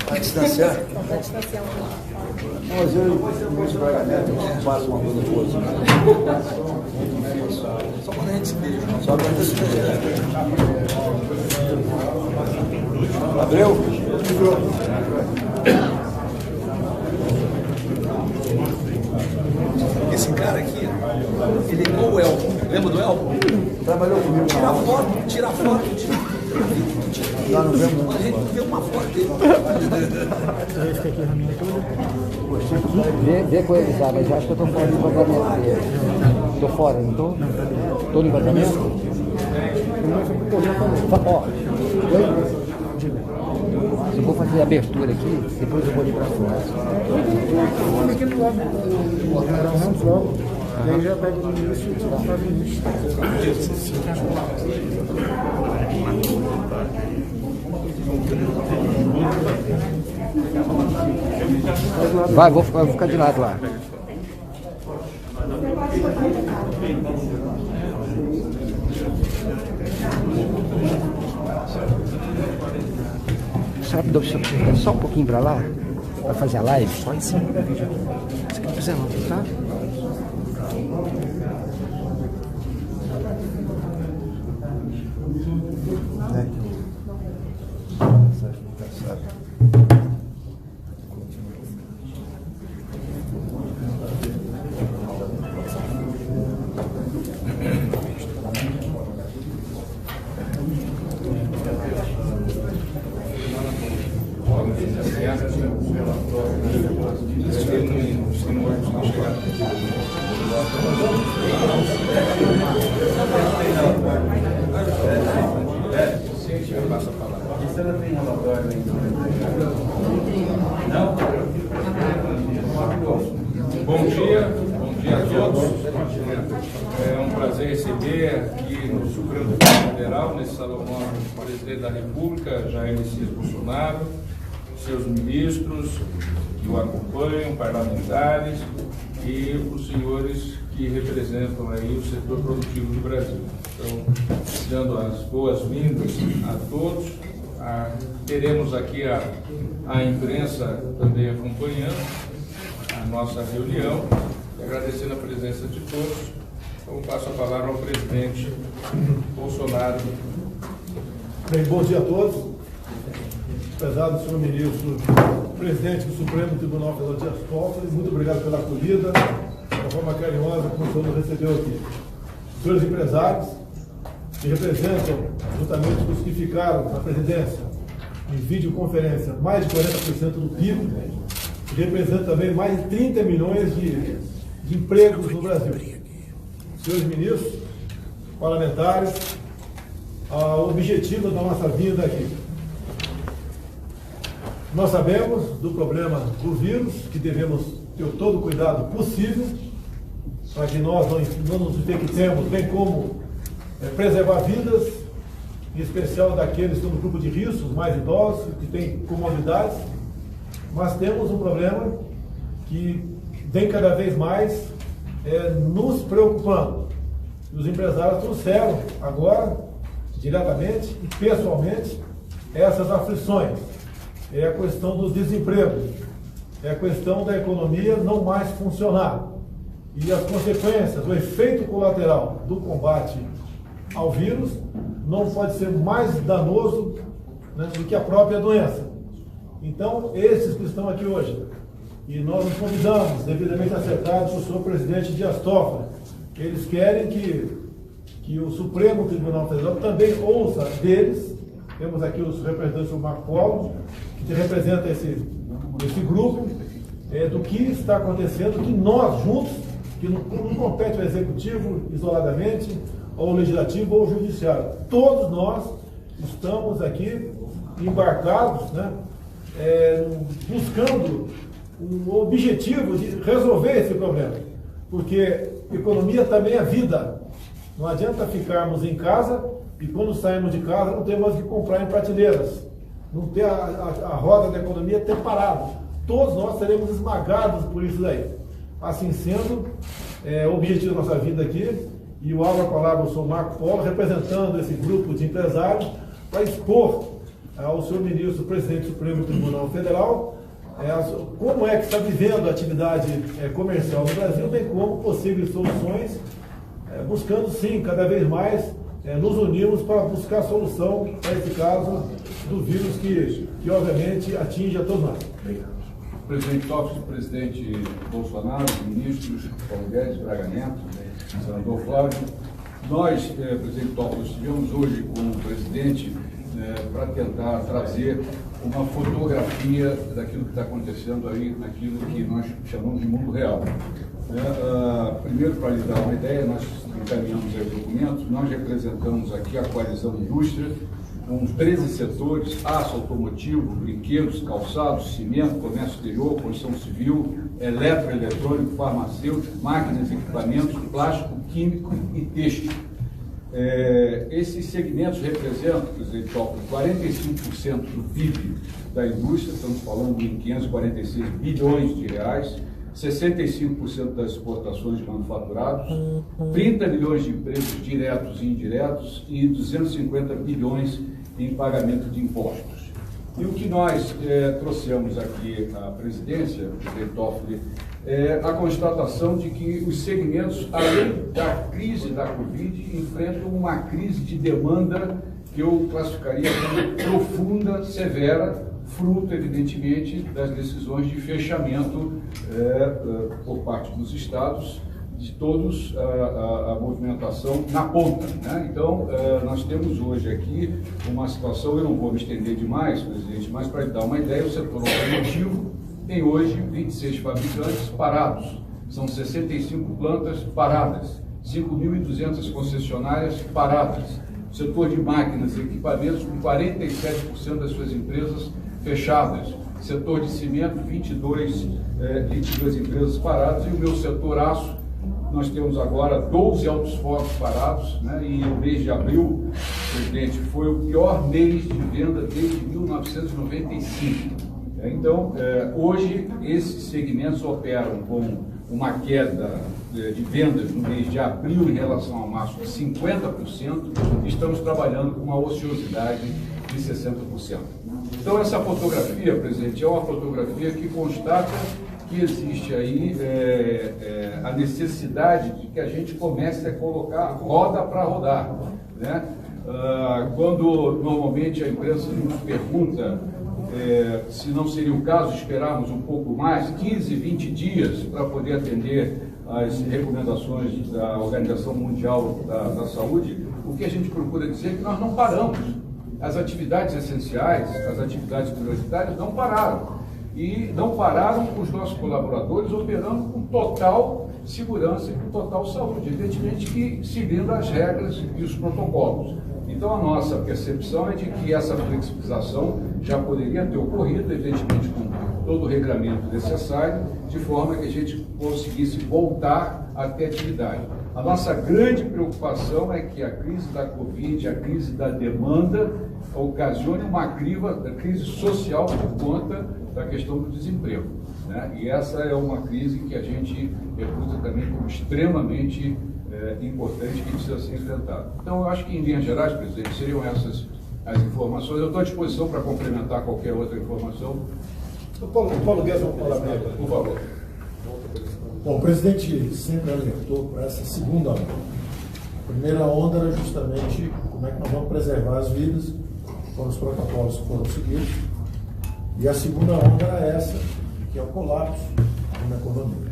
Vai distanciar? Vai distanciar um pouco. Mas eu e o Luiz Braga Neto faço uma coisa boa. Só quando a gente se beija. Só quando a gente se beija. Abreu? Esse cara aqui, ele é igual o Elton. Lembra do Elton? Trabalhou comigo. Tira foto. Lá no vemos. A gente vê uma foto dele. Vê com eles, mas eu acho que eu tô fora do enquadramento dele. Tô fora, não tô? Tô no enquadramento? Ó, eu vou fazer a abertura aqui, depois eu vou ali pra fora. E aí já pega o início e faz o início. Vai, vou ficar de lado lá. Sabe, só um pouquinho pra lá, pra fazer a live, só em cima. Se quiser não, tá? Bom dia a todos. É um prazer receber aqui no Supremo Tribunal Federal, nesse salão nobre, o presidente da República, Jair Messias Bolsonaro, seus ministros que o acompanham, parlamentares e os senhores que representam aí o setor produtivo do Brasil. Então, dando as boas-vindas a todos. Teremos aqui a imprensa também acompanhando a nossa reunião, agradecendo a presença de todos. Então, passo a palavra ao presidente Bolsonaro. Bem, bom dia a todos. Prezado senhor ministro, presidente do Supremo Tribunal Federal, Dias Toffoli, muito obrigado pela acolhida, da forma carinhosa como o senhor nos recebeu aqui. Senhores empresários, que representam, juntamente com os que ficaram na presidência, em videoconferência, mais de 40% do PIB, que representa também mais de 30 milhões de empregos no Brasil. Senhores ministros, parlamentares, o objetivo da nossa vinda aqui. Nós sabemos do problema do vírus, que devemos ter todo o cuidado possível, para que nós não nos infectemos, bem como preservar vidas, em especial daqueles que estão no grupo de risco, os mais idosos, que têm comorbidades. Mas temos um problema que vem cada vez mais nos preocupando. E os empresários trouxeram agora, diretamente e pessoalmente, essas aflições. É a questão do desemprego, é a questão da economia não mais funcionar. E as consequências, o efeito colateral do combate ao vírus não pode ser mais danoso, né, do que a própria doença. Então, esses que estão aqui hoje, e nós nos convidamos, devidamente acertados, o senhor presidente Dias Toffoli, eles querem que o Supremo Tribunal Federal também ouça deles. Temos aqui os representantes do Marco Polo, que representa esse grupo, do que está acontecendo, que nós juntos, que não compete ao executivo isoladamente, ou ao legislativo ou ao judiciário. Todos nós estamos aqui embarcados, né, buscando o objetivo de resolver esse problema, porque economia também é vida. Não adianta ficarmos em casa e quando saímos de casa não temos que comprar em prateleiras, não ter a roda da economia ter parado. Todos nós seremos esmagados por isso daí. Assim sendo, o objetivo da nossa vida aqui, e eu abro a palavra ao senhor Marco Polo, representando esse grupo de empresários, para expor ao senhor ministro, presidente do Supremo Tribunal Federal, como é que está vivendo a atividade comercial no Brasil, bem como possíveis soluções, buscando sim, cada vez mais, nos unirmos para buscar solução para esse caso do vírus que obviamente atinge a todos nós. Obrigado. Presidente Toffoli, presidente Bolsonaro, ministros Paulo Guedes, Braga Neto, senador Flávio. Nós, presidente Toffoli, estivemos hoje com o presidente para tentar trazer uma fotografia daquilo que está acontecendo aí, naquilo que nós chamamos de mundo real. Primeiro, para lhe dar uma ideia, nós encaminhamos aí o documento, nós representamos aqui a coalizão indústria, com 13 setores: aço, automotivo, brinquedos, calçados, cimento, comércio exterior, construção civil, eletroeletrônico, farmacêutico, máquinas, equipamentos, plástico, químico e têxtil. Esses segmentos representam, presidente Toffoli, 45% do PIB da indústria, estamos falando em 546 bilhões de reais, 65% das exportações de manufaturados, 30 bilhões de empregos diretos e indiretos e 250 bilhões em pagamento de impostos. E o que nós trouxemos aqui à presidência, presidente Toffoli, é a constatação de que os segmentos, além da crise da Covid, enfrentam uma crise de demanda que eu classificaria como profunda, severa, fruto, evidentemente, das decisões de fechamento por parte dos estados, de todos a movimentação na ponta, né? Então, nós temos hoje aqui uma situação, eu não vou me estender demais, presidente, mas para lhe dar uma ideia, o setor automotivo tem hoje 26 fabricantes parados, são 65 plantas paradas, 5.200 concessionárias paradas, o setor de máquinas e equipamentos com 47% das suas empresas fechadas, setor de cimento, 22 empresas paradas, e o meu setor aço, nós temos agora 12 altos fornos parados, né? E o mês de abril, presidente, foi o pior mês de venda desde 1995. Então, hoje, esses segmentos operam com uma queda de vendas no mês de abril em relação ao março de 50%, estamos trabalhando com uma ociosidade de 60%. Então, essa fotografia, presidente, é uma fotografia que constata que existe aí a necessidade de que a gente comece a colocar roda para rodar, né? Quando normalmente a imprensa nos pergunta se não seria o caso esperarmos um pouco mais, 15, 20 dias, para poder atender às recomendações da Organização Mundial da Saúde, o que a gente procura dizer é que nós não paramos. As atividades essenciais, as atividades prioritárias não pararam. E não pararam os nossos colaboradores operando com total segurança e com total saúde, evidentemente que seguindo as regras e os protocolos. Então a nossa percepção é de que essa flexibilização já poderia ter ocorrido, evidentemente com todo o regramento necessário, de forma que a gente conseguisse voltar a ter atividade. A nossa grande preocupação é que a crise da Covid, a crise da demanda, ocasione uma crise social por conta da questão do desemprego, né? E essa é uma crise que a gente reputa também como extremamente importante, que precisa ser enfrentada. Então, eu acho que, em linhas gerais, presidente, seriam essas as informações. Eu estou à disposição para complementar qualquer outra informação. O Paulo Guedes vai falar bem, por favor. Bom, o presidente sempre alertou para essa segunda onda. A primeira onda era justamente como é que nós vamos preservar as vidas, quando os protocolos foram seguidos. E a segunda onda era essa, que é o colapso na economia.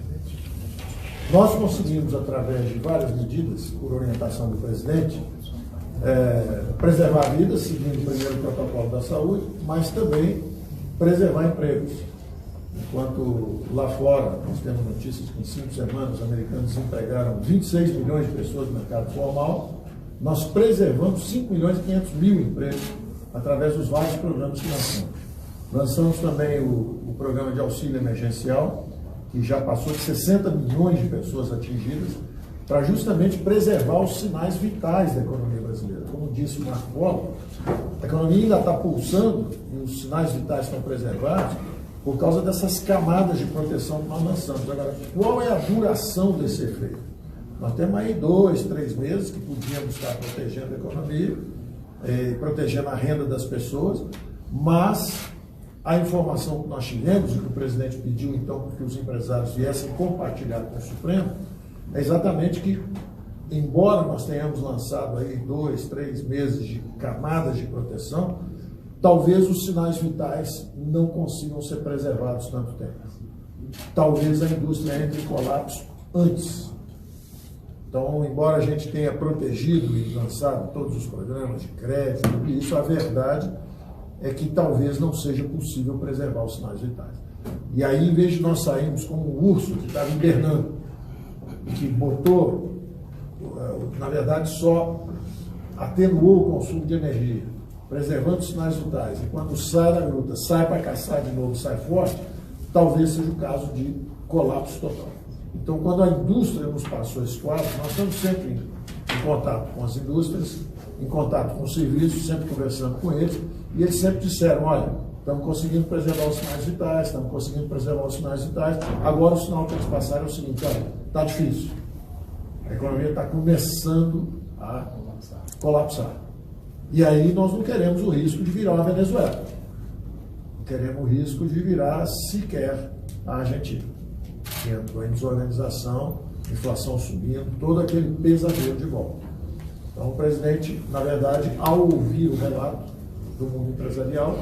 Nós conseguimos, através de várias medidas, por orientação do presidente, preservar vidas, seguindo primeiro o protocolo da saúde, mas também preservar empregos. Enquanto lá fora, nós temos notícias que em 5 semanas os americanos desempregaram 26 milhões de pessoas no mercado formal, nós preservamos 5 milhões e 500 mil empregos através dos vários programas que lançamos. Lançamos também o programa de auxílio emergencial, que já passou de 60 milhões de pessoas atingidas, para justamente preservar os sinais vitais da economia brasileira. Como disse o Marco Polo, a economia ainda está pulsando e os sinais vitais estão preservados por causa dessas camadas de proteção que nós lançamos. Agora, qual é a duração desse efeito? Nós temos aí 2, 3 meses que podíamos estar protegendo a economia, protegendo a renda das pessoas, mas a informação que nós tivemos e que o presidente pediu, então, que os empresários viessem compartilhar com o Supremo, é exatamente que, embora nós tenhamos lançado aí 2, 3 meses de camadas de proteção, talvez os sinais vitais não consigam ser preservados tanto tempo. Talvez a indústria entre em colapso antes. Então, embora a gente tenha protegido e lançado todos os programas de crédito, isso, a verdade é que talvez não seja possível preservar os sinais vitais. E aí, em vez de nós sairmos como um urso que estava hibernando, que botou, na verdade, só atenuou o consumo de energia, preservando os sinais vitais, e quando sai da gruta, sai para caçar de novo, sai forte, talvez seja o caso de colapso total. Então, quando a indústria nos passou esse quadro, nós estamos sempre em contato com as indústrias, em contato com os serviços, sempre conversando com eles, e eles sempre disseram, olha, estamos conseguindo preservar os sinais vitais, agora o sinal que eles passaram é o seguinte, olha, está difícil, a economia está começando a colapsar. E aí nós não queremos o risco de virar uma Venezuela, não queremos o risco de virar sequer a Argentina, que entrou em desorganização, inflação subindo, todo aquele pesadelo de volta. Então o presidente, na verdade, ao ouvir o relato do mundo empresarial,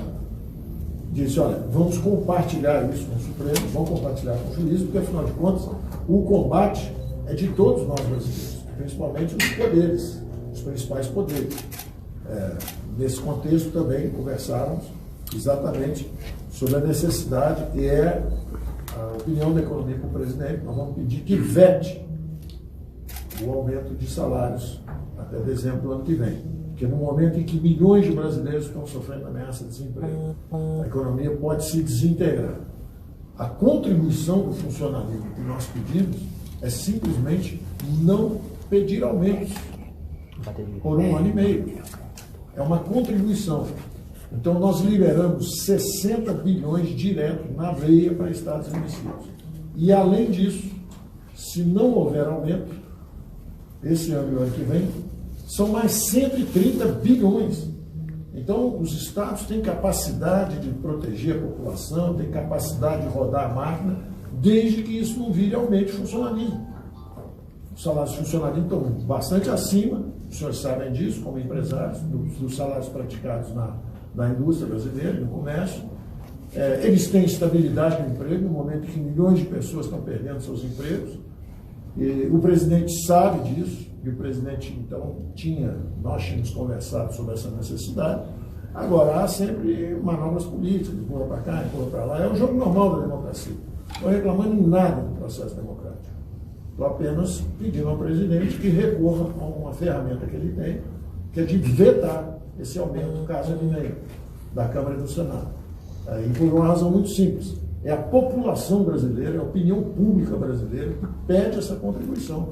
disse, olha, vamos compartilhar isso com o Supremo, vamos compartilhar com o juízo, porque afinal de contas, o combate é de todos nós brasileiros, principalmente os poderes, os principais poderes. Nesse contexto também conversávamos exatamente sobre a necessidade, e é a opinião da economia com o presidente, nós vamos pedir que vete o aumento de salários até dezembro do ano que vem. Porque no momento em que milhões de brasileiros estão sofrendo ameaça de desemprego, a economia pode se desintegrar. A contribuição do funcionalismo que nós pedimos é simplesmente não pedir aumentos por 1 ano e meio. É uma contribuição. Então nós liberamos 60 bilhões direto na veia para estados e municípios. E além disso, se não houver aumento, esse ano e o ano que vem, são mais 130 bilhões. Então, os estados têm capacidade de proteger a população, têm capacidade de rodar a máquina, desde que isso não vire aumento de funcionalismo. Os salários de funcionalismo estão bastante acima, os senhores sabem disso, como empresários, dos salários praticados na indústria brasileira, no comércio. Eles têm estabilidade no emprego, no momento em que milhões de pessoas estão perdendo seus empregos. E o presidente sabe disso, e o presidente, então, nós tínhamos conversado sobre essa necessidade. Agora, há sempre manobras políticas, empurra para cá, empurra para lá. É o jogo normal da democracia. Não estou reclamando em nada do processo democrático. Estou apenas pedindo ao presidente que recorra a uma ferramenta que ele tem, que é de vetar esse aumento, caso ele venha, da Câmara e do Senado. E por uma razão muito simples. É a população brasileira, é a opinião pública brasileira que pede essa contribuição.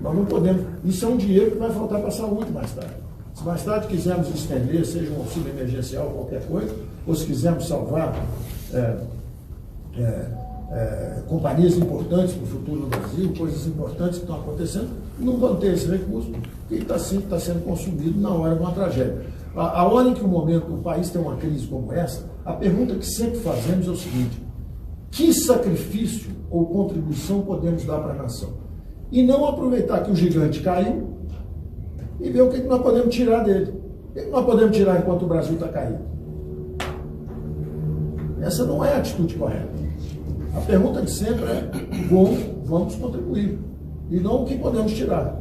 Nós não podemos. Isso é um dinheiro que vai faltar para a saúde mais tarde. Se mais tarde quisermos estender, seja um auxílio emergencial, qualquer coisa, ou se quisermos salvar companhias importantes para o futuro do Brasil, coisas importantes que estão acontecendo, não vão ter esse recurso, que está sendo consumido na hora de uma tragédia. A hora em que o país tem uma crise como essa, a pergunta que sempre fazemos é o seguinte: que sacrifício ou contribuição podemos dar para a nação? E não aproveitar que o gigante caiu e ver o que nós podemos tirar dele. O que nós podemos tirar enquanto o Brasil está caído? Essa não é a atitude correta. A pergunta de sempre é como vamos contribuir e não o que podemos tirar.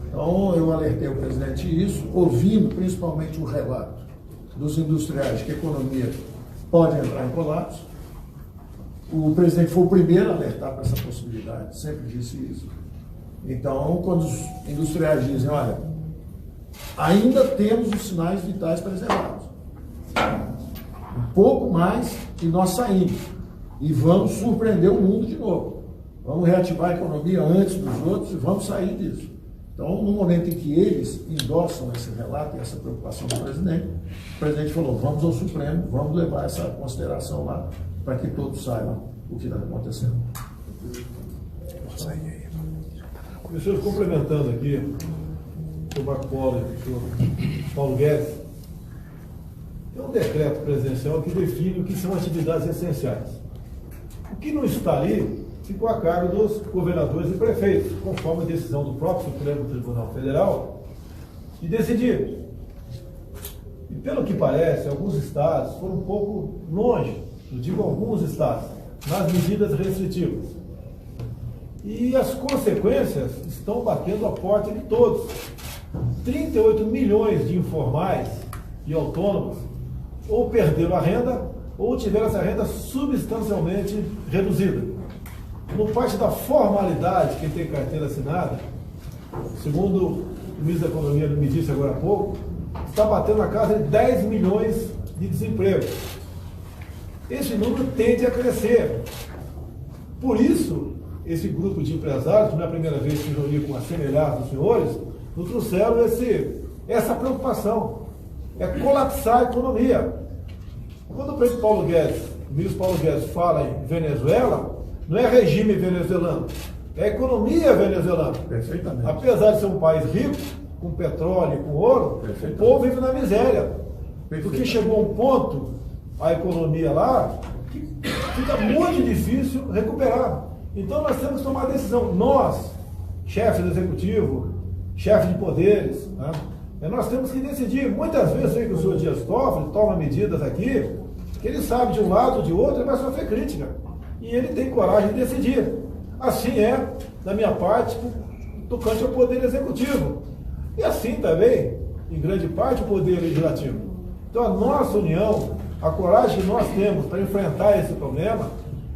Então eu alertei o presidente isso, ouvindo principalmente o relato dos industriais que a economia pode entrar em colapso. O presidente foi o primeiro a alertar para essa possibilidade, sempre disse isso. Então, quando os industriais dizem, olha, ainda temos os sinais vitais preservados. Um pouco mais e nós saímos. E vamos surpreender o mundo de novo. Vamos reativar a economia antes dos outros e vamos sair disso. Então, no momento em que eles endossam esse relato e essa preocupação do presidente, o presidente falou, vamos ao Supremo, vamos levar essa consideração lá, para que todos saibam o que está acontecendo. Meus senhores, complementando aqui, o senhor Marco Polo e o senhor Paulo Guedes, tem um decreto presidencial que define o que são atividades essenciais. O que não está ali ficou a cargo dos governadores e prefeitos, conforme a decisão do próprio Supremo Tribunal Federal, de decidir. E pelo que parece, alguns estados foram um pouco longe, eu digo alguns estados, nas medidas restritivas. E as consequências estão batendo a porta de todos. 38 milhões de informais e autônomos ou perderam a renda ou tiveram essa renda substancialmente reduzida. No parte da formalidade, quem tem carteira assinada, segundo o ministro da Economia me disse agora há pouco, está batendo na casa de 10 milhões de desemprego. Esse número tende a crescer. Por isso, esse grupo de empresários, que não é a primeira vez que reuni com a semelhança dos senhores, nos trouxeram essa preocupação. É colapsar a economia. Quando o presidente Paulo Guedes, o ministro Paulo Guedes fala em Venezuela, não é regime venezuelano, é economia venezuelana. Perfeitamente. Apesar de ser um país rico, com petróleo e com ouro, o povo vive na miséria. Porque chegou a um ponto, a economia lá, que fica muito difícil recuperar. Então nós temos que tomar a decisão. Nós, chefes do executivo, chefes de poderes, né? Nós temos que decidir. Muitas vezes sei que o senhor Dias Toffoli toma medidas aqui, que ele sabe de um lado ou de outro, ele vai sofrer crítica. E ele tem coragem de decidir. Assim é, da minha parte, tocante ao poder executivo. E assim também, em grande parte, o poder legislativo. Então a nossa união, a coragem que nós temos para enfrentar esse problema,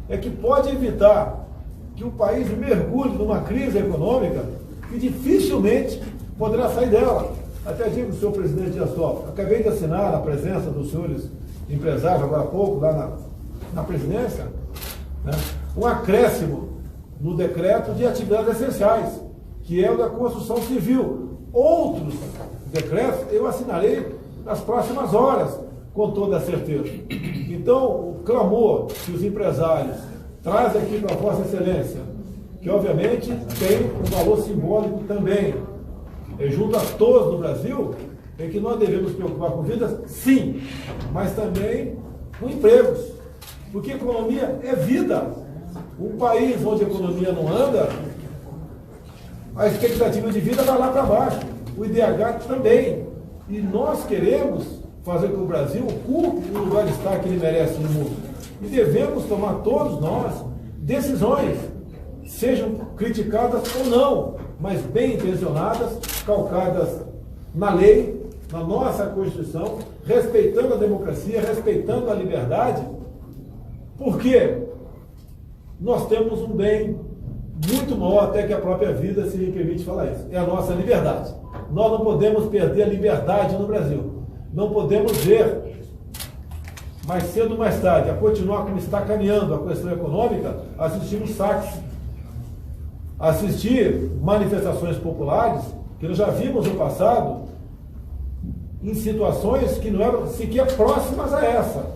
é que pode evitar que o país mergulhe numa crise econômica que dificilmente poderá sair dela. Até digo ao senhor presidente Dias Toffoli, acabei de assinar na presença dos senhores empresários, agora há pouco, lá na presidência, né, um acréscimo no decreto de atividades essenciais, que é o da construção civil. Outros decretos eu assinarei nas próximas horas, com toda a certeza. Então, o clamor que os empresários trazem aqui para a Vossa Excelência, que obviamente tem um valor simbólico também, junto a todos no Brasil, é que nós devemos nos preocupar com vidas, sim, mas também com empregos. Porque economia é vida. Um país onde a economia não anda, a expectativa de vida vai lá para baixo. O IDH também. E nós queremos fazer com que o Brasil ocupe o lugar de estar que ele merece no mundo. E devemos tomar todos nós decisões, sejam criticadas ou não, mas bem intencionadas, calcadas na lei, na nossa Constituição, respeitando a democracia, respeitando a liberdade, porque nós temos um bem muito maior até que a própria vida, se me permite falar isso, é a nossa liberdade. Nós não podemos perder a liberdade no Brasil. Não podemos ver, mais cedo ou mais tarde, a continuar como está caminhando a questão econômica, assistir os saques, assistir manifestações populares, que nós já vimos no passado, em situações que não eram sequer próximas a essa.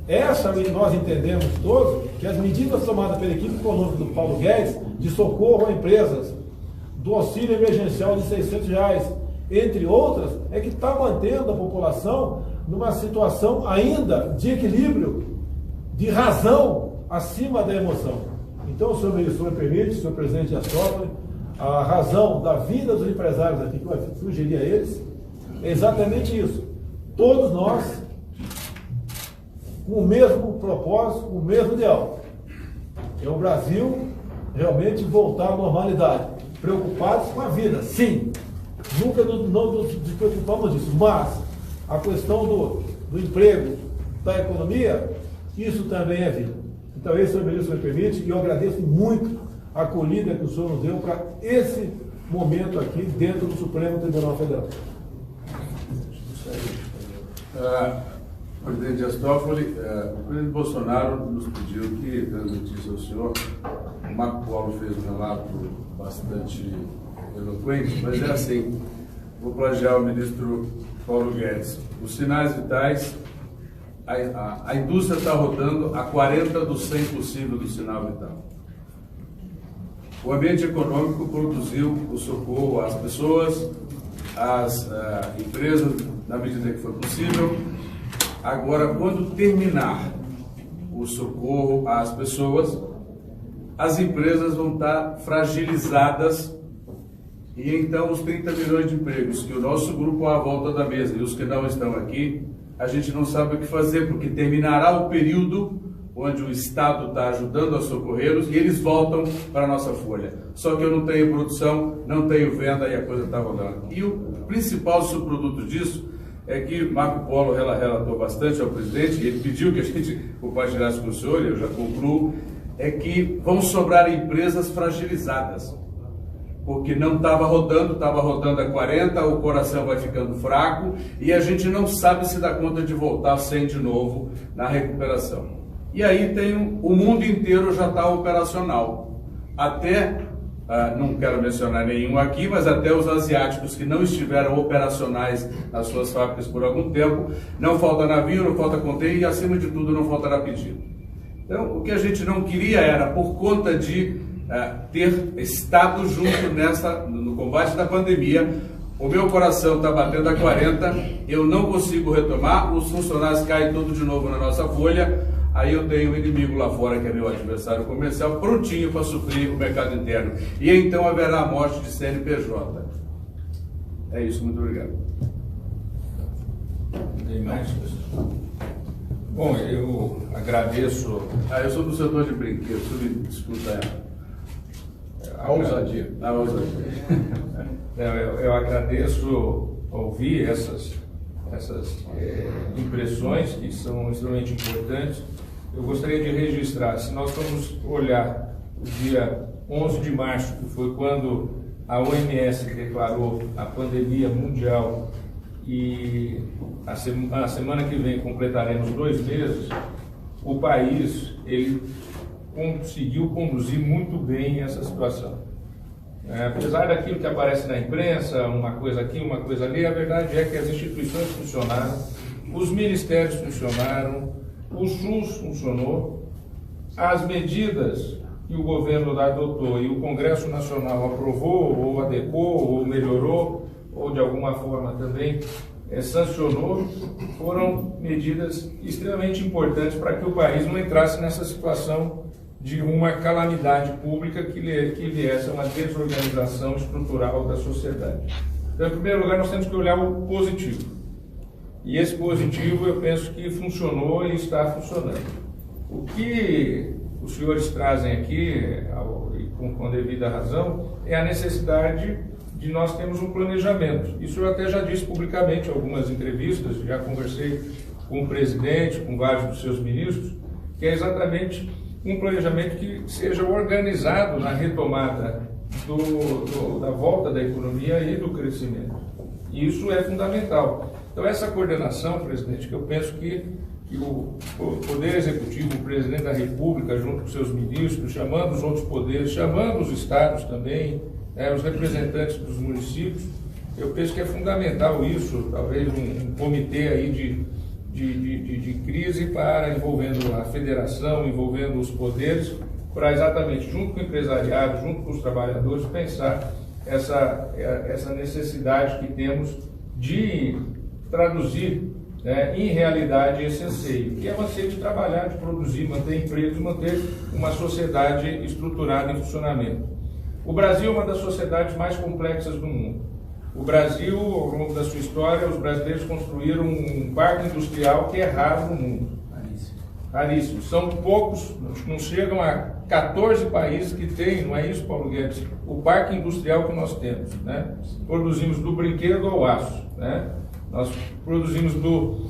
Essa nós entendemos todos que as medidas tomadas pela equipe econômica do Paulo Guedes, de socorro a empresas, do auxílio emergencial de R$600, entre outras, é que está mantendo a população numa situação ainda de equilíbrio, de razão acima da emoção. Então, senhor ministro, me permite, senhor presidente Dias Toffoli, a razão da vinda dos empresários aqui, que eu sugeri a eles, é exatamente isso. Todos nós, com o mesmo propósito, com o mesmo ideal. É o Brasil realmente voltar à normalidade. Preocupados com a vida, sim. Nunca não nos preocupamos disso, mas a questão do emprego, da economia, isso também é vida. Então, esse ministro me permite, e eu agradeço muito a acolhida que o senhor nos deu para esse momento aqui dentro do Supremo Tribunal Federal. Presidente Astófoli, o presidente Bolsonaro nos pediu que transmitisse ao senhor. O Marco Polo fez um relato bastante eloquente, mas é assim, vou plagiar o ministro Paulo Guedes. Os sinais vitais, a indústria está rodando a 40 do 100 possível do sinal vital. O ambiente econômico produziu o socorro às pessoas, às empresas, na medida que for possível. Agora, quando terminar o socorro às pessoas, as empresas vão estar fragilizadas e então os 30 milhões de empregos que o nosso grupo à volta da mesa e os que não estão aqui, a gente não sabe o que fazer, porque terminará o período onde o Estado está ajudando a socorrê-los e eles voltam para a nossa folha. Só que eu não tenho produção, não tenho venda e a coisa está rolando. E o principal subproduto disso é que Marco Polo relatou bastante ao presidente, e ele pediu que a gente compartilhasse com o senhor, e eu já concluo, é que vão sobrar empresas fragilizadas, porque não estava rodando a 40, o coração vai ficando fraco, e a gente não sabe se dá conta de voltar sem de novo na recuperação. E aí tem o mundo inteiro já está operacional, até... não quero mencionar nenhum aqui, mas até os asiáticos que não estiveram operacionais nas suas fábricas por algum tempo, não falta navio, não falta container e, acima de tudo, não faltará pedido. Então, o que a gente não queria era, por conta de ter estado junto no combate da pandemia, o meu coração está batendo a 40, eu não consigo retomar, os funcionários caem tudo de novo na nossa folha. Aí eu tenho um inimigo lá fora, que é meu adversário comercial, prontinho para suprir o mercado interno. E então haverá a morte de CNPJ. É isso, muito obrigado. Tem mais? Bom, eu agradeço... eu sou do setor de brinquedos, desculpa a ousadia. Eu agradeço ouvir essas impressões que são extremamente importantes. Eu gostaria de registrar, se nós formos olhar o dia 11 de março, que foi quando a OMS declarou a pandemia mundial, e a semana que vem completaremos 2 meses, o país ele conseguiu conduzir muito bem essa situação. Apesar daquilo que aparece na imprensa, uma coisa aqui, uma coisa ali, a verdade é que as instituições funcionaram, os ministérios funcionaram, o SUS funcionou, as medidas que o governo adotou e o Congresso Nacional aprovou, ou adequou, ou melhorou, ou de alguma forma também sancionou, foram medidas extremamente importantes para que o país não entrasse nessa situação de uma calamidade pública que viesse a uma desorganização estrutural da sociedade. Então, em primeiro lugar, nós temos que olhar o positivo. E esse positivo, eu penso que funcionou e está funcionando. O que os senhores trazem aqui, com devida razão, é a necessidade de nós termos um planejamento. Isso eu até já disse publicamente em algumas entrevistas, já conversei com o presidente, com vários dos seus ministros, que é exatamente um planejamento que seja organizado na retomada da volta da economia e do crescimento. E isso é fundamental. Então, essa coordenação, presidente, que eu penso que o Poder Executivo, o Presidente da República, junto com seus ministros, chamando os outros poderes, chamando os estados também, os representantes dos municípios, eu penso que é fundamental isso, talvez um comitê aí de crise envolvendo a federação, envolvendo os poderes, para exatamente, junto com o empresariado, junto com os trabalhadores, pensar essa necessidade que temos de traduzir em realidade esse anseio, que é o anseio de trabalhar, de produzir, manter empregos, manter uma sociedade estruturada em funcionamento. O Brasil é uma das sociedades mais complexas do mundo. O Brasil, ao longo da sua história, os brasileiros construíram um parque industrial que é raro no mundo. Raríssimo. São poucos, não chegam a 14 países que têm, não é isso, Paulo Guedes? O parque industrial que nós temos. Produzimos do brinquedo ao aço. Nós produzimos do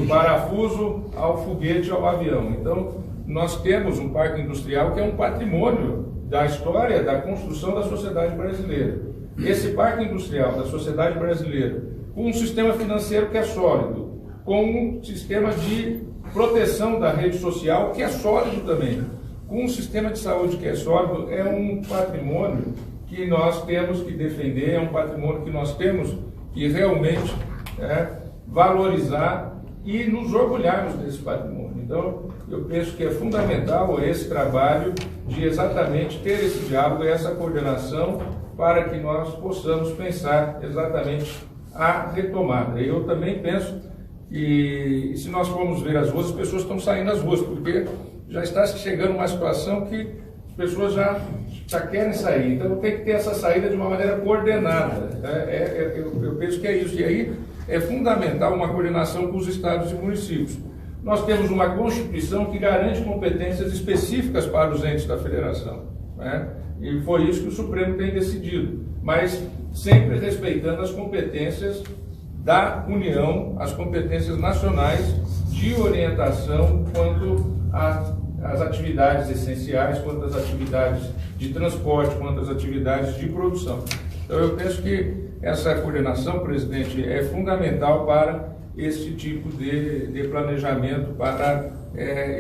parafuso ao foguete, ao avião. Então, nós temos um parque industrial que é um patrimônio da história da construção da sociedade brasileira. Esse parque industrial da sociedade brasileira, com um sistema financeiro que é sólido, com um sistema de proteção da rede social que é sólido também, com um sistema de saúde que é sólido, é um patrimônio que nós temos que defender, é um patrimônio que nós temos que realmente valorizar e nos orgulharmos desse patrimônio. Então, eu penso que é fundamental esse trabalho de exatamente ter esse diálogo e essa coordenação para que nós possamos pensar exatamente a retomada. Eu também penso que, se nós formos ver as ruas, as pessoas estão saindo das ruas, porque já está chegando uma situação que as pessoas já querem sair. Então, tem que ter essa saída de uma maneira coordenada. Eu penso que é isso. E aí é fundamental uma coordenação com os estados e municípios. Nós temos uma Constituição que garante competências específicas para os entes da federação, né? E foi isso que o Supremo tem decidido, mas sempre respeitando as competências da União, as competências nacionais de orientação quanto às atividades essenciais, quanto às atividades de transporte, quanto às atividades de produção. Então, eu penso que essa coordenação, presidente, é fundamental para esse tipo de planejamento, para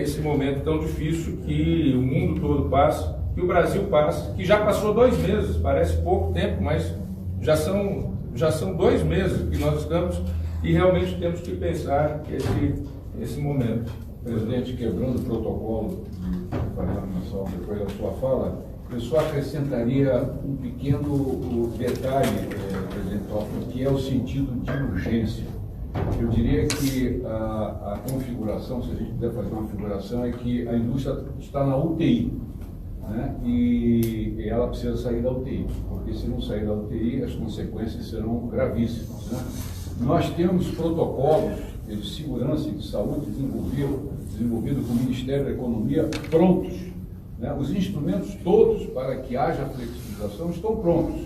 esse momento tão difícil que o mundo todo passa, que o Brasil passa, que já passou 2 meses, parece pouco tempo, mas já são 2 meses que nós estamos e realmente temos que pensar esse momento. Presidente, quebrando o protocolo de parlamentação depois da sua fala, eu só acrescentaria um pequeno detalhe, presidente Toffoli, que é o sentido de urgência. Eu diria que a configuração, se a gente puder fazer uma configuração, é que a indústria está na UTI, né? E ela precisa sair da UTI, porque se não sair da UTI, as consequências serão gravíssimas, né? Nós temos protocolos de segurança e de saúde desenvolvido com o Ministério da Economia prontos, né? Os instrumentos todos para que haja flexibilização estão prontos.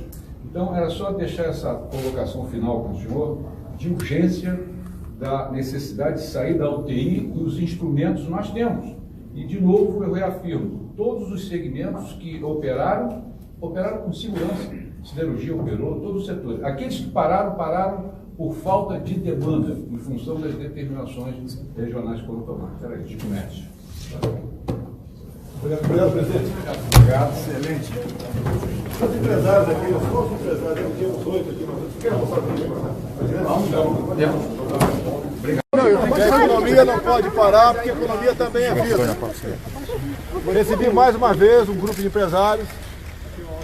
Então, era só deixar essa colocação final com o senhor de urgência da necessidade de sair da UTI e os instrumentos nós temos. E, de novo, eu reafirmo, todos os segmentos que operaram com segurança. Siderurgia operou, todos os setores. Aqueles que pararam por falta de demanda, em função das determinações regionais que foram tomadas. Era isso, comércio. Obrigado, presidente. Obrigado, excelente. Os empresários aqui, os nossos empresários, temos 8 aqui, mas querem mostrar para mim? A economia não pode parar, porque a economia também é vida. Recebi mais uma vez um grupo de empresários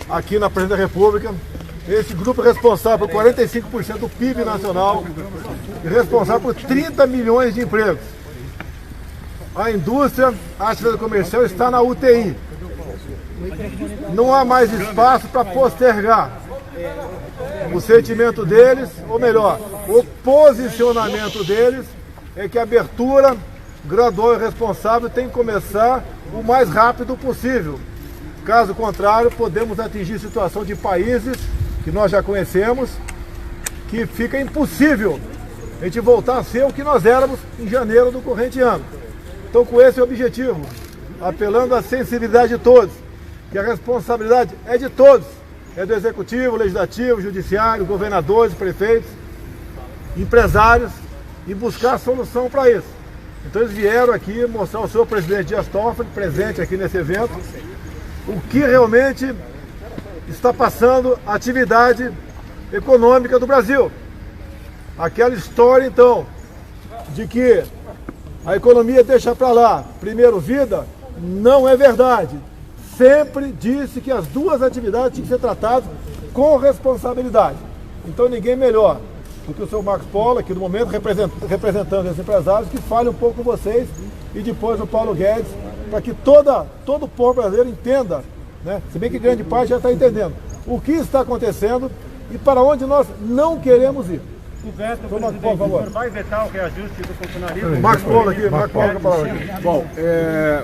aqui na Presidência da República. Esse grupo é responsável por 45% do PIB nacional e responsável por 30 milhões de empregos. A indústria, a atividade comercial está na UTI. Não há mais espaço para postergar. O sentimento deles, ou melhor, o posicionamento deles é que a abertura gradual e responsável tem que começar o mais rápido possível. Caso contrário, podemos atingir situação de países que nós já conhecemos, que fica impossível a gente voltar a ser o que nós éramos em janeiro do corrente ano. Então, com esse objetivo, apelando à sensibilidade de todos, que a responsabilidade é de todos, é do Executivo, Legislativo, Judiciário, governadores, prefeitos, empresários, e buscar solução para isso. Então, eles vieram aqui mostrar ao senhor presidente Dias Toffoli, presente aqui nesse evento, o que realmente está passando a atividade econômica do Brasil. Aquela história, então, de que a economia deixa para lá, primeiro vida, não é verdade. Sempre disse que as duas atividades tinham que ser tratadas com responsabilidade. Então ninguém melhor do que o senhor Marcos Polo, aqui no momento, representando esses empresários, que fale um pouco com vocês, e depois o Paulo Guedes, para que todo o povo brasileiro entenda, né? Se bem que grande parte já está entendendo o que está acontecendo e para onde nós não queremos ir. O veto, presidente, o senhor vai vetar o reajuste do funcionalismo? Marcos Polo aqui, Marcos Polo com a palavra aqui. Bom,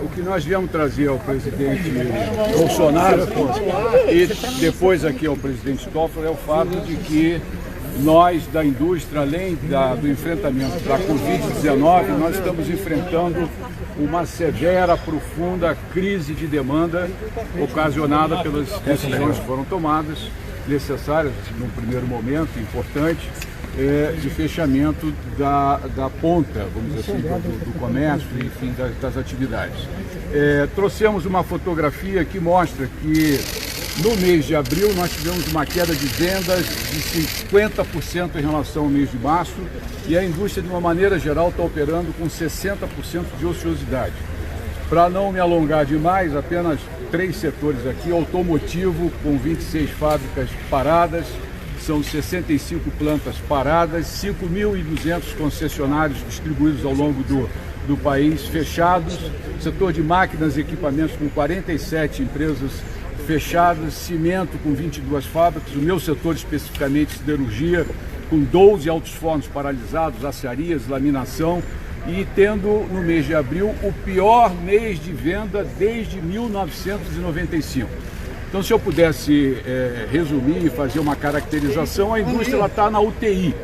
o que nós viemos trazer ao presidente Bolsonaro e depois aqui ao presidente Toffoli é o fato de que nós da indústria, além do enfrentamento da Covid-19, nós estamos enfrentando uma severa, profunda crise de demanda ocasionada pelas decisões que foram tomadas, necessárias, num primeiro momento, importante, de fechamento da ponta, vamos dizer assim, do comércio, enfim, das atividades. Trouxemos uma fotografia que mostra que no mês de abril nós tivemos uma queda de vendas de 50% em relação ao mês de março e a indústria, de uma maneira geral, está operando com 60% de ociosidade. Para não me alongar demais, apenas 3 setores aqui: automotivo, com 26 fábricas paradas, são 65 plantas paradas, 5.200 concessionários distribuídos ao longo do país fechados, setor de máquinas e equipamentos com 47 empresas fechadas, cimento com 22 fábricas, o meu setor especificamente siderurgia, com 12 altos fornos paralisados, aciarias, laminação, e tendo no mês de abril o pior mês de venda desde 1995. Então, se eu pudesse resumir e fazer uma caracterização, a indústria está na UTI.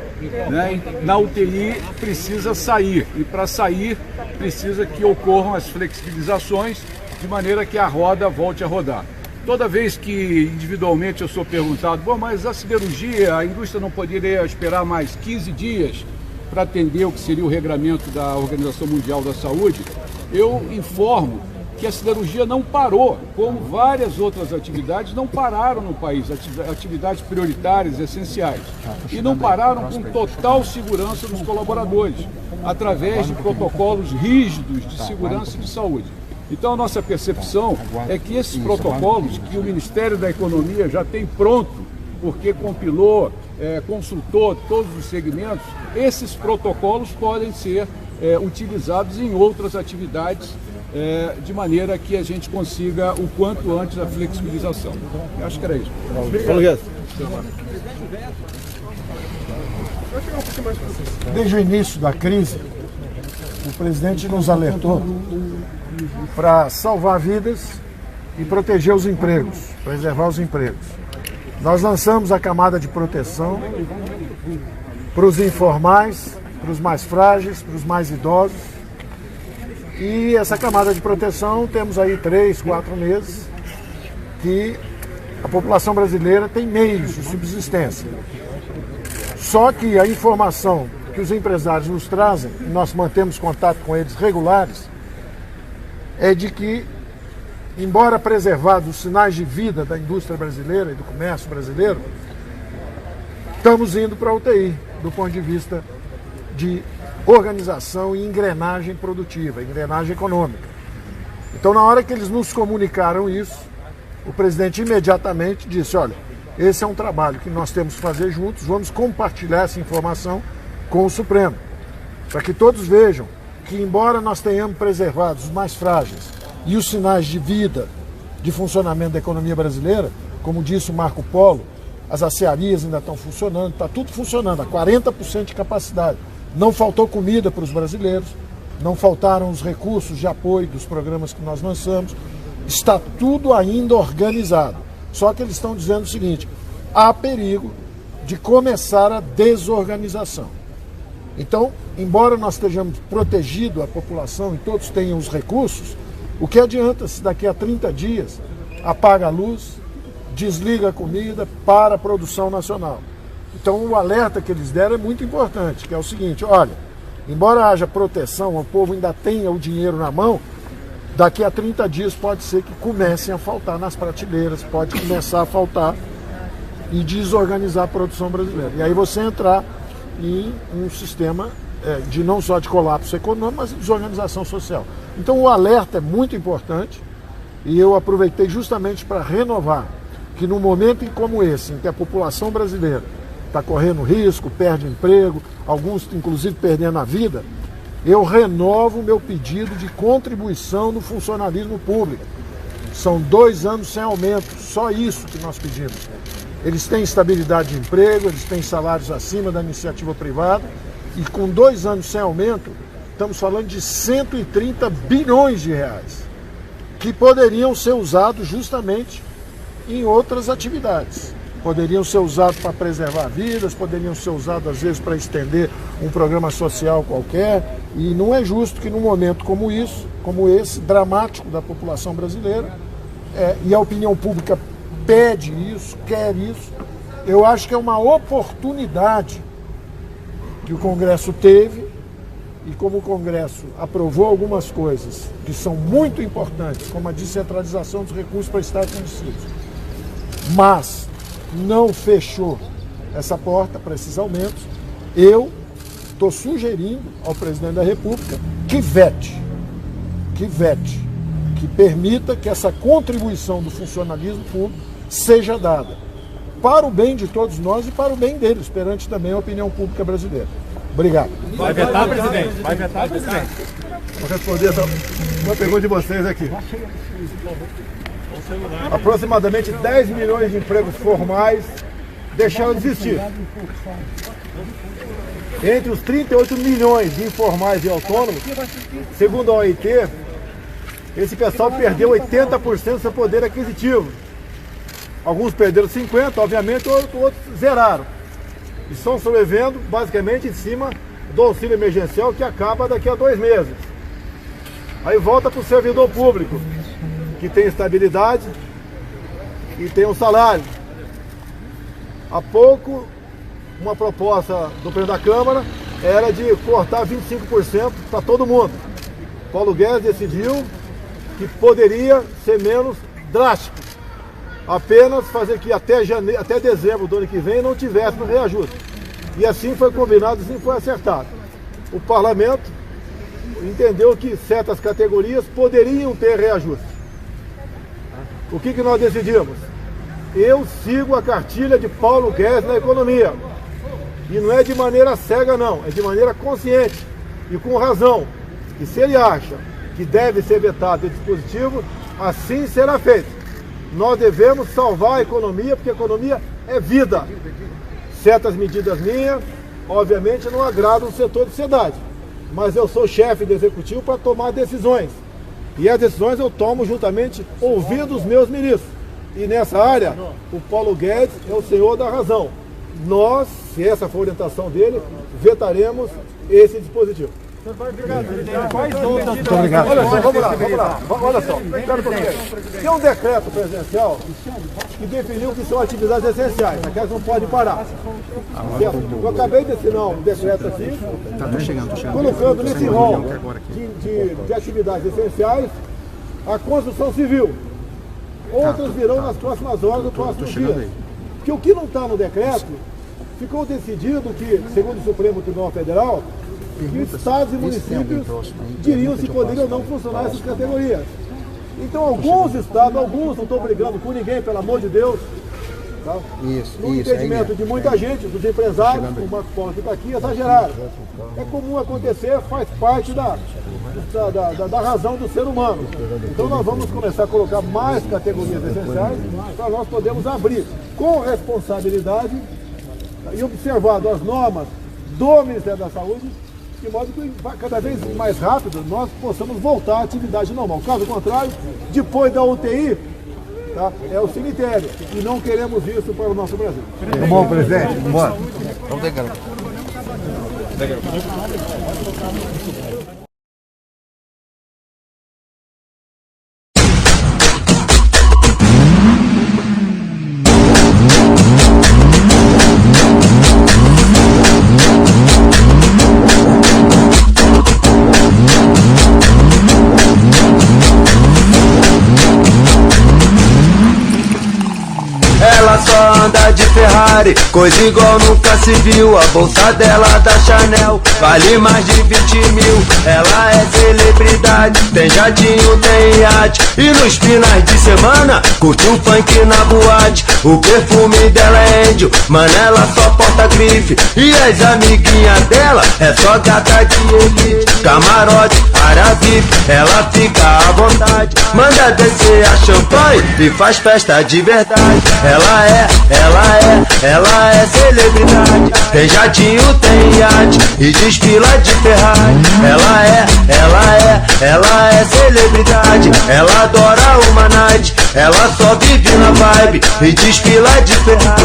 Né? Na UTI precisa sair, e para sair precisa que ocorram as flexibilizações de maneira que a roda volte a rodar. Toda vez que individualmente eu sou perguntado, bom, mas a siderurgia, a indústria não poderia esperar mais 15 dias para atender o que seria o regramento da Organização Mundial da Saúde, eu informo que a siderurgia não parou, como várias outras atividades não pararam no país, atividades prioritárias, essenciais, e não pararam com total segurança dos colaboradores, através de protocolos rígidos de segurança e de saúde. Então, a nossa percepção é que esses protocolos que o Ministério da Economia já tem pronto, porque compilou, consultou todos os segmentos, esses protocolos podem ser utilizados em outras atividades, de maneira que a gente consiga o quanto antes a flexibilização. Eu acho que era isso. Obrigado. Desde o início da crise, o presidente nos alertou para salvar vidas e proteger os empregos, preservar os empregos. Nós lançamos a camada de proteção para os informais, para os mais frágeis, para os mais idosos. E essa camada de proteção, temos aí 3, 4 meses que a população brasileira tem meios de subsistência. Só que a informação que os empresários nos trazem, e nós mantemos contato com eles regulares, é de que, embora preservados os sinais de vida da indústria brasileira e do comércio brasileiro, estamos indo para a UTI, do ponto de vista de organização e engrenagem produtiva, engrenagem econômica. Então, na hora que eles nos comunicaram isso, o presidente imediatamente disse, olha, esse é um trabalho que nós temos que fazer juntos, vamos compartilhar essa informação com o Supremo, para que todos vejam que, embora nós tenhamos preservado os mais frágeis e os sinais de vida, de funcionamento da economia brasileira, como disse o Marco Polo, as aciarias ainda estão funcionando, está tudo funcionando, a 40% de capacidade. Não faltou comida para os brasileiros, não faltaram os recursos de apoio dos programas que nós lançamos, está tudo ainda organizado. Só que eles estão dizendo o seguinte, há perigo de começar a desorganização. Então, embora nós estejamos protegidos, a população e todos tenham os recursos, o que adianta se daqui a 30 dias apaga a luz, desliga a comida, para a produção nacional? Então, o alerta que eles deram é muito importante, que é o seguinte, olha, embora haja proteção, o povo ainda tenha o dinheiro na mão, daqui a 30 dias pode ser que comecem a faltar nas prateleiras, pode começar a faltar e desorganizar a produção brasileira. E aí você entrar em um sistema de não só de colapso econômico, mas de desorganização social. Então o alerta é muito importante e eu aproveitei justamente para renovar que num momento como esse, em que a população brasileira está correndo risco, perde emprego, alguns inclusive perdendo a vida, eu renovo o meu pedido de contribuição no funcionalismo público. São 2 anos sem aumento, só isso que nós pedimos. Eles têm estabilidade de emprego, eles têm salários acima da iniciativa privada e com 2 anos sem aumento, estamos falando de 130 bilhões de reais que poderiam ser usados justamente em outras atividades. poderiam ser usados para preservar vidas, poderiam ser usados às vezes para estender um programa social qualquer, e não é justo que num momento como esse, dramático da população brasileira, e a opinião pública pede isso, quer isso, eu acho que é uma oportunidade que o Congresso teve, e como o Congresso aprovou algumas coisas que são muito importantes, como a descentralização dos recursos para Estados e municípios, mas não fechou essa porta para esses aumentos, eu estou sugerindo ao presidente da República que vete, que permita que essa contribuição do funcionalismo público seja dada para o bem de todos nós e para o bem deles, perante também a opinião pública brasileira. Obrigado. Vai vetar, presidente? Vai vetar, presidente? Vou responder uma pergunta de vocês aqui. Aproximadamente 10 milhões de empregos formais deixaram de existir. Entre os 38 milhões de informais e autônomos, segundo a OIT, esse pessoal perdeu 80% do seu poder aquisitivo. Alguns perderam 50%, obviamente, outros zeraram. E estão sobrevivendo basicamente em cima do auxílio emergencial, que acaba daqui a 2 meses. Aí volta para o servidor público, que tem estabilidade e tem um salário. Há pouco, uma proposta do presidente da Câmara era de cortar 25% para todo mundo. Paulo Guedes decidiu que poderia ser menos drástico. Apenas fazer que até dezembro do ano que vem não tivesse no reajuste. E assim foi combinado, assim foi acertado. O parlamento entendeu que certas categorias poderiam ter reajuste. O que nós decidimos? Eu sigo a cartilha de Paulo Guedes na economia. E não é de maneira cega, não, é de maneira consciente e com razão. E se ele acha que deve ser vetado esse dispositivo, assim será feito. Nós devemos salvar a economia, porque a economia é vida. Certas medidas minhas, obviamente, não agradam o setor de sociedade. Mas eu sou chefe do executivo para tomar decisões. E as decisões eu tomo juntamente ouvindo os meus ministros. E nessa área, o Paulo Guedes é o senhor da razão. Nós, se essa for a orientação dele, vetaremos esse dispositivo. Muito obrigado. Olha só, vamos lá. Olha só, tem um decreto presidencial que definiu que são atividades essenciais, aquelas não podem parar. Eu acabei de assinar um decreto assim, colocando nesse rol de atividades essenciais a construção civil. Outras virão nas próximas horas do próximo dia. Porque o que não está no decreto, ficou decidido que, segundo o Supremo Tribunal Federal, que estados e municípios diriam se poderiam ou não funcionar essas categorias. Então alguns estados, alguns, não estou brigando com ninguém, pelo amor de Deus, tá? No entendimento de muita gente, dos empresários, o Marco Paulo que está aqui, exageraram. É comum acontecer, faz parte da razão do ser humano. Então nós vamos começar a colocar mais categorias essenciais para nós podermos abrir com responsabilidade e observando as normas do Ministério da Saúde, de modo que cada vez mais rápido nós possamos voltar à atividade normal. Caso contrário, depois da UTI, tá, é o cemitério. E não queremos isso para o nosso Brasil. Tá bom, presidente? Vamos embora. Vamos pegar. Ela só anda de Ferrari, coisa igual nunca se viu. A bolsa dela da Chanel vale mais de 20 mil. Ela é celebridade, tem jatinho, tem iate. E nos finais de semana, curte um funk na boate. O perfume dela é índio, mano, ela só porta grife. E as amiguinhas dela é só gata de elite. Camarote, área VIP, ela fica à vontade. Manda descer a champanhe e faz festa de verdade. Ela ela é celebridade. Tem jatinho, tem iate e desfila de Ferrari. Ela é celebridade. Ela adora uma night, ela só vive na vibe e desfila de Ferrari.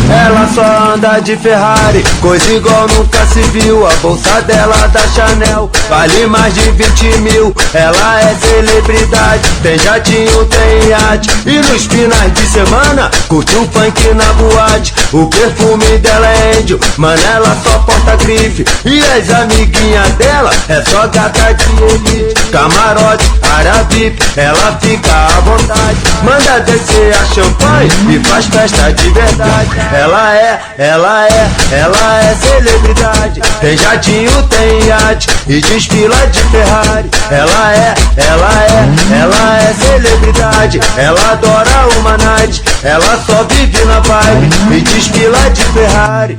Ela só anda de Ferrari, coisa igual nunca se viu. A bolsa dela da Chanel vale mais de 20 mil. Ela é celebridade, tem jatinho, tem iate e nos finais de semana curte um funk na boate. O perfume dela é Angel, mano, ela só porta grife. E as amiguinhas dela é só gata de elite. Camarote, área VIP, ela fica à vontade. Manda descer a champanhe e faz festa de verdade. Ela é celebridade. Tem jatinho, tem iate e desfila de Ferrari. Ela é celebridade. Ela adora uma night, ela só vive na vibe e desfila de Ferrari.